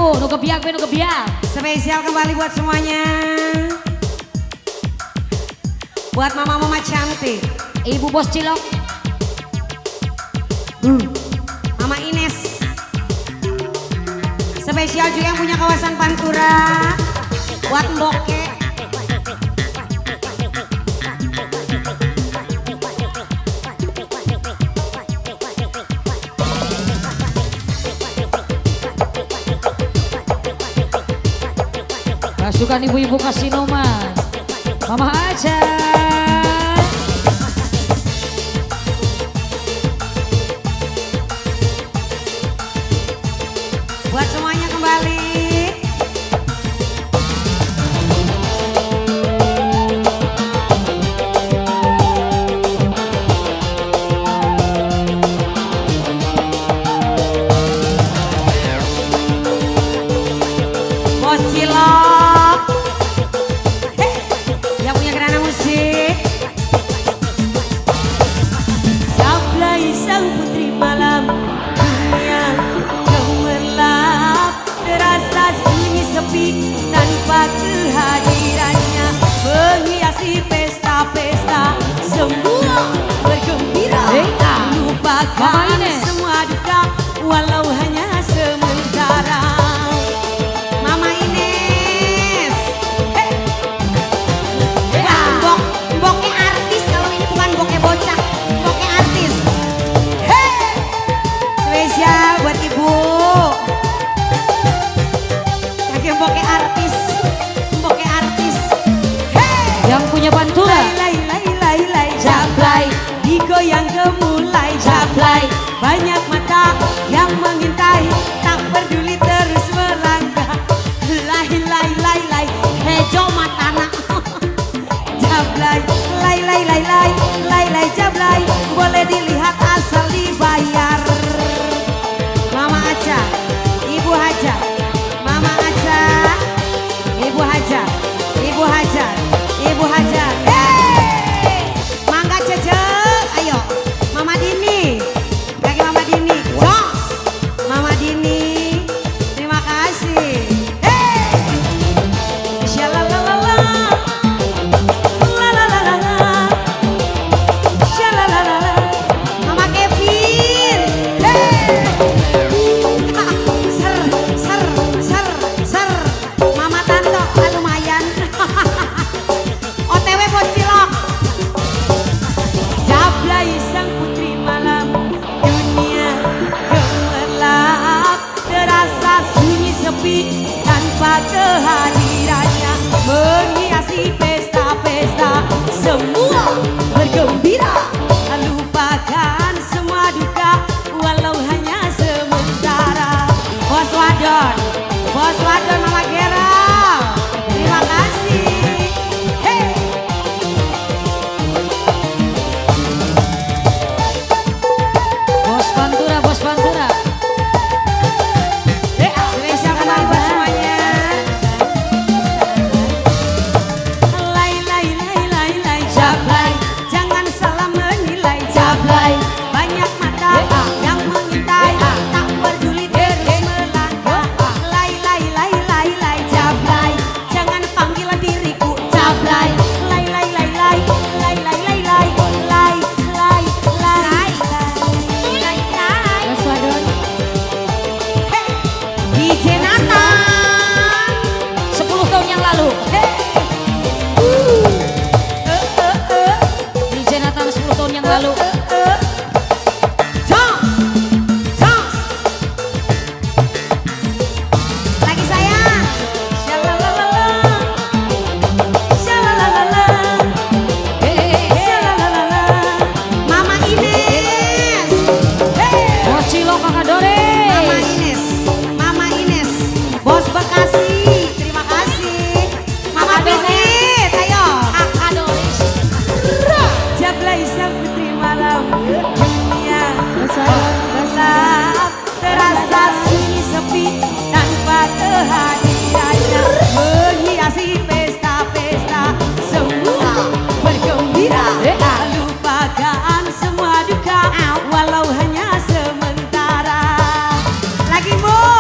Ibu, nu kebiak, nu kebiak. Spesial kembali buat semuanya. Buat mama-mama cantik. Ibu Bos Cilok. Mama Ines. Spesial juga yang punya kawasan Pantura. Buat Mboke. Pasukan ibu-ibu kasino mas. Mama aja. Buat semuanya kembali. Bos Cilok. Yang punya Gerhana Musik. Sablai sang putri malam, dunia gemerlap, terasa sunyi sepi tanpa kehadirannya, menghiasi pesta-pesta, semua bergembira, lupakan semua duka walau hanya sementara. Mama Ines, Mboke artis, kalau ini bukan Mboke bocah, Mboke artis. Spesial buat ibu. Lagi Mboke artis, Mboke artis. Yang punya Pantura. Lai, jablay, digoyang gemulai jablay. Banyak mata yang mengintai, tak peduli terus melangkah. Lai, hejo matana. Jablay, lai, jablay, boleh dilihat asal dibayar. Mama Aca, Ibu Hajar, Mama Aca, Ibu Hajar, Ibu Hajar, Ibu Hajar. Mangga Cece, ayo, Mama Dini, lagi Mama Dini, jos, Mama Dini, terima kasih. Shalalala, lalalala, shalalala, Mama Kevin, ser, Mama Tanto, lumayan. OTW Bos Cilok. Jablay sang putri malam, dunia gemerlap, terasa sunyi sepi tanpa kehadirannya, menghiasi pesta-pesta, semua bergembira, lupakan semua duka walau hanya sementara. Bos Wadon Mama Gerald, terima kasih. Bos Pantura, Bos Pantura. Spesial kembali buat semuanya. Lai, jablay, jangan salah menilai jablay. Banyak mata yang mengintai, tak peduli terus melangkah. Lai, jablay, jangan panggil diriku jablay. Lai, Bos Wadon. DJ Nathan 10 tahun yang lalu. DJ Nathan 10 tahun yang lalu. Jos. Lagi saya. Shalalala. Mama Ines. Bos Cilok Kakak Dore. Mama Ines. Bos Bekasi. Terima kasih. Mama Bisit. Ayo. Kakak Dore. Jablay sang putri malam, dunia gelap, terasa sunyi sepi tanpa kehadirannya, menghiasi pesta-pesta, semua bergembira, lupakan semua duka walau hanya sementara. Lagi Bu.